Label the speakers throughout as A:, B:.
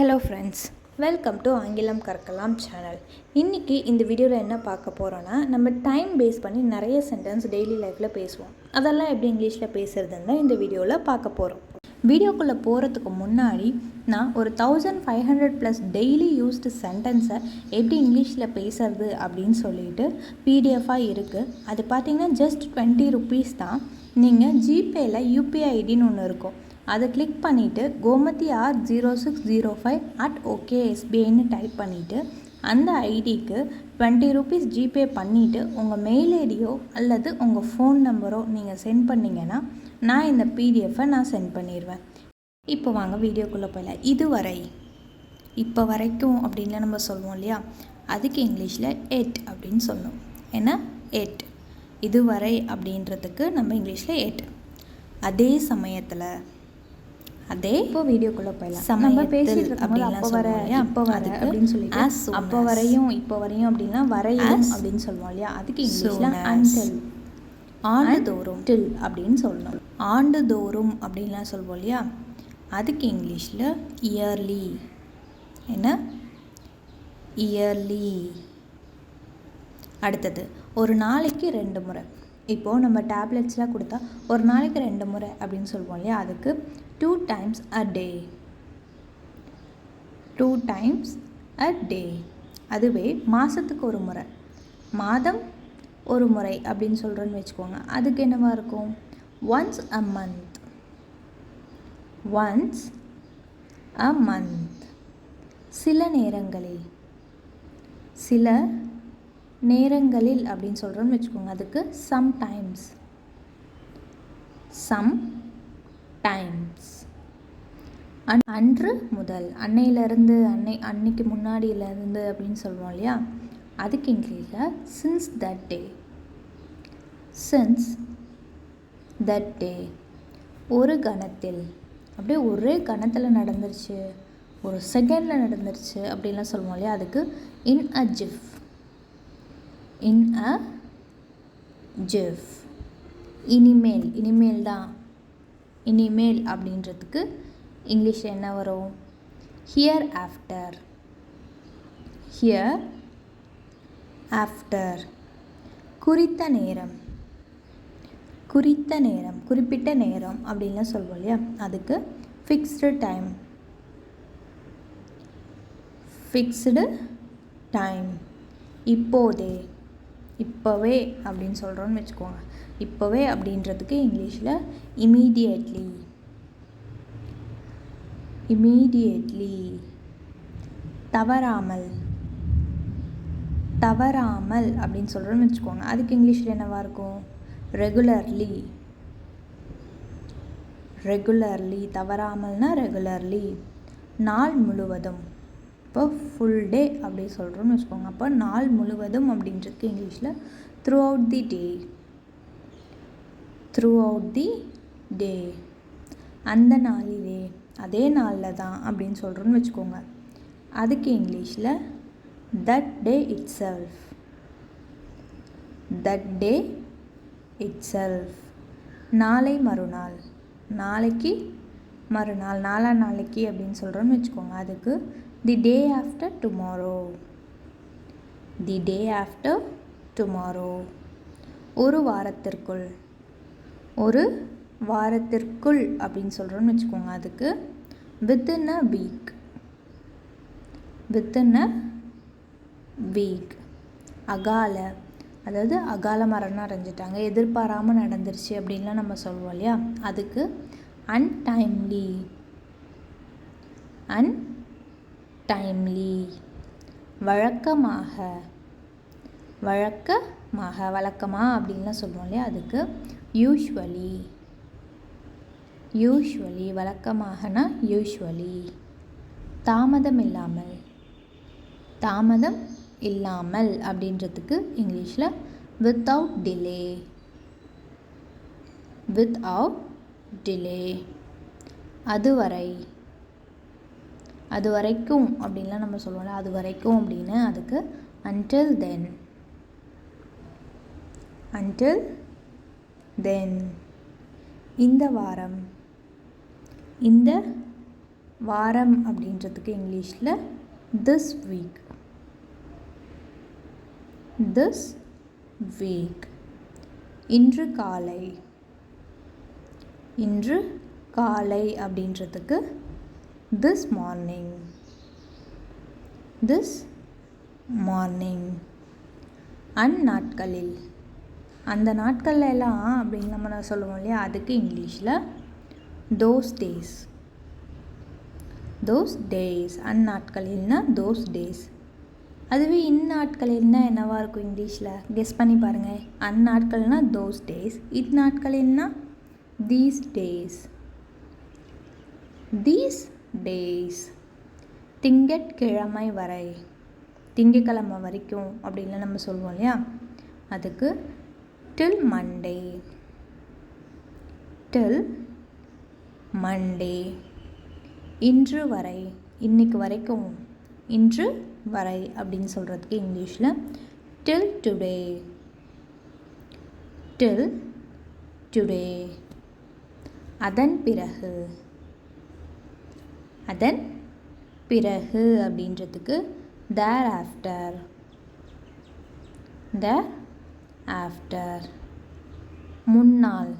A: Hello friends, welcome to ஆங்கிலம் கற்கலாம் channel. இன்றைக்கி இந்த வீடியோவில் என்ன பார்க்க போகிறோன்னா, நம்ம டைம் பேஸ் பண்ணி நிறைய சென்டென்ஸ் டெய்லி லைஃப்பில் பேசுவோம். அதெல்லாம் எப்படி இங்கிலீஷில் பேசுகிறதுன்னு இந்த வீடியோவில் பார்க்க போகிறோம். வீடியோக்குள்ளே போகிறதுக்கு முன்னாடி நான் ஒரு 1500+ டெய்லி யூஸ்டு சென்டென்ஸை எப்படி இங்கிலீஷில் பேசுறது அப்படின்னு சொல்லிட்டு பிடிஎஃபாக இருக்குது. அது பார்த்திங்கன்னா ஜஸ்ட் 20 rupees தான். நீங்கள் ஜிபேயில் யூபிஐ ஐடின்னு ஒன்று இருக்கும், அதை கிளிக் பண்ணிவிட்டு gomathi0605@OKSBIன்னு டைப் பண்ணிவிட்டு அந்த ஐடிக்கு 20 rupees ஜிபே பண்ணிவிட்டு உங்கள் மெயில் ஐடியோ அல்லது உங்கள் ஃபோன் நம்பரோ நீங்கள் சென்ட் பண்ணிங்கன்னா நான் இந்த பிடிஎஃபை சென்ட் பண்ணிடுவேன். இப்போ வாங்க வீடியோக்குள்ளே போயிடலாம். இதுவரை, இப்போ வரைக்கும் அப்படின்னு நம்ம சொல்லுவோம் இல்லையா, அதுக்கு இங்கிலீஷில் எட் அப்படின்னு சொல்லணும். ஏன்னா எட், இதுவரை அப்படின்றதுக்கு நம்ம இங்கிலீஷில் எட். அதே சமயத்தில், அதே இப்போ வீடியோக்குள்ளே போயிடலாம். நம்ம பேசிட்டு அப்படின்னா அப்போ வர இப்போ வர அப்படின்னு சொல்லிட்டு அப்போ வரையும் இப்போ வரையும் அப்படின்னா வரையும் அப்படின்னு சொல்லுவோம் இல்லையா, அதுக்கு இங்கிலீஷில் அன்டில், ஆண்டுதோறும் டில் அப்படின்னு சொல்லணும். ஆண்டுதோறும் அப்படின்லாம் சொல்லுவோம் இல்லையா, அதுக்கு இங்கிலீஷில் இயர்லி. என்ன? இயர்லி. அடுத்தது ஒரு நாளைக்கு 2 முறை. இப்போது நம்ம டேப்லெட்ஸ்லாம் கொடுத்தா ஒரு நாளைக்கு 2 முறை அப்படின்னு சொல்லுவோம் இல்லையா, அதுக்கு 2 times a day. 2 times a day. அதுவே மாதத்துக்கு ஒரு முறை, மாதம் ஒரு முறை அப்படின்னு சொல்கிறோன்னு வச்சுக்கோங்க, அதுக்கு என்னவாக இருக்கும்? once a month. once a month. சில நேரங்களில், சில நேரங்களில் அப்படின்னு சொல்கிறோன்னு வச்சுக்கோங்க, அதுக்கு sometimes. sometimes. அன்று முதல், அன்னையிலேருந்து, அன்னைக்கு முன்னாடியிலேருந்து அப்படின்னு சொல்லுவோம் இல்லையா, அதுக்கு இங்கிலீஷில் since that day. since that day. ஒரு கணத்தில், அப்படியே ஒரே கணத்தில் நடந்துருச்சு, ஒரு செகண்டில் நடந்துருச்சு அப்படின்லாம் சொல்லுவோம் இல்லையா, அதுக்கு in a jiff. in a jiff. இனிமேல், இனிமேல் தான், இனிமேல் அப்படின்றதுக்கு இங்கிலீஷில் என்ன வரும்? Here after. Here after. குறித்த நேரம், குறித்த நேரம், குறிப்பிட்ட நேரம் அப்படின்லாம் சொல்லுவோம் இல்லையா, அதுக்கு ஃபிக்ஸ்டு டைம். Fixed time. இப்போதே, இப்போவே அப்படின்னு சொல்கிறோன்னு வச்சுக்கோங்க, இப்போவே அப்படின்றதுக்கு இங்கிலீஷில் இமீடியட்லி. இமீடியட்லி. தவறாமல், தவறாமல் அப்படின்னு சொல்கிறோன்னு வச்சுக்கோங்க, அதுக்கு இங்கிலீஷில் என்னவாக இருக்கும்? ரெகுலர்லி. ரெகுலர்லி. தவறாமல்னா ரெகுலர்லி. நாள் முழுவதும், இப்போ ஃபுல் டே அப்படி சொல்கிறோன்னு வச்சுக்கோங்க, அப்போ நாள் முழுவதும் அப்படின்றதுக்கு இங்கிலீஷில் throughout the day. Throughout the day. அந்த நாளிலே, அதே நாளில் தான் அப்படின்னு சொல்கிறோன்னு வச்சுக்கோங்க, அதுக்கு இங்கிலீஷில் that day it self. That day it self. நாளை மறுநாள், நாளைக்கு மறுநாள், நாளா நாளைக்கு அப்படின்னு சொல்கிறோன்னு வச்சுக்கோங்க, அதுக்கு தி டே ஆஃப்டர் டுமாரோ. தி டே ஆஃப்டர் டுமாரோ. ஒரு வாரத்திற்குள், ஒரு வாரத்திற்குள் அப்படின்னு சொல்கிறோன்னு வச்சுக்கோங்க, அதுக்கு within a week. within a week. அகால, அதாவது அகால மரணம் அடைஞ்சிட்டாங்க, எதிர்பாராமல் நடந்துருச்சு அப்படின்லாம் நம்ம சொல்லுவோம் இல்லையா, அதுக்கு untimely. untimely. வழக்கமாக, வழக்கமாக, வழக்கமாக அப்படின்லாம் சொல்லுவோம் இல்லையா, அதுக்கு யூஷ்வலி. யூஷ்வலி. வழக்கமாகனா யூஷ்வலி. தாமதம் இல்லாமல், தாமதம் இல்லாமல் அப்படின்றதுக்கு இங்கிலீஷில் வித்தவுட் டிலே. Without delay. அதுவரை, அது வரைக்கும் அப்படின்லாம் நம்ம சொல்லுவோம்ல, அது வரைக்கும் அப்படின்னு, அதுக்கு until then. until then. இந்த வாரம், இந்த வாரம் அப்படின்றதுக்கு இங்கிலீஷில் திஸ் வீக். This week. இன்று காலை. இன்று காலை அப்படின்றதுக்கு திஸ் மார்னிங். This morning. அந்நாட்களில். அந்த நாட்களில் எல்லாம் அப்படின்னு நம்ம சொல்லுவோம் இல்லையா, அதுக்கு இங்கிலீஷில் தோஸ் டேஸ். Those days. அந்நாட்களில்னா தோஸ் டேஸ். அதுவே இந்நாட்களில்னா என்னவாக இருக்கும் இங்கிலீஷில்? கெஸ் பண்ணி பாருங்கள். அந்நாட்கள்னால் தோஸ் டேஸ், இந்நாட்களில்னா தீஸ் டேஸ். These days. திங்கட்கிழமை வரை. திங்கக்கிழமை வரைக்கும் அப்படின்லாம் நம்ம சொல்லுவோம் இல்லையா, அதுக்கு டில் மண்டே. டில் மண்டே. இன்று வரை. இன்னைக்கு வரைக்கும். இன்று வரை அப்படின்னு சொல்கிறதுக்கு இங்கிலீஷில் டில் டுடே. Till today. அதன் பிறகு. அதன் பிறகு அப்படின்றதுக்கு தேர் ஆஃப்டர். There after. முன்னால்.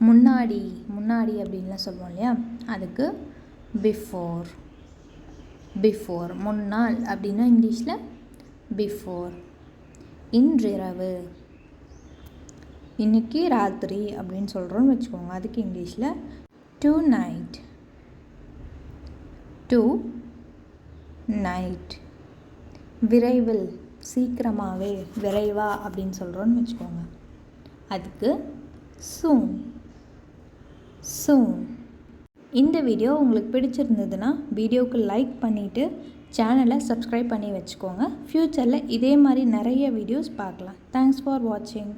A: முன்னாடி. முன்னாடி அப்படின்லாம் சொல்லுவோம் இல்லையா, அதுக்கு பிஃபோர். பிஃபோர். முன்னால் அப்படின்னா இங்கிலீஷில் பிஃபோர். இன்றிரவு. இன்றைக்கி ராத்திரி அப்படின்னு சொல்கிறோன்னு வச்சுக்கோங்க, அதுக்கு இங்கிலீஷில் டு நைட். To night. விரைவில். சீக்கிரமாகவே, விரைவா அப்படின்னு சொல்கிறோன்னு வச்சுக்கோங்க, அதுக்கு சூன். சூன். இந்த வீடியோ உங்களுக்கு பிடிச்சிருந்ததுன்னா வீடியோவுக்கு லைக் பண்ணிவிட்டு சேனலை சப்ஸ்கிரைப் பண்ணி வச்சுக்கோங்க. ஃப்யூச்சரில் இதே மாதிரி நிறைய வீடியோஸ் பார்க்கலாம். தேங்க்ஸ் ஃபார் வாட்சிங்.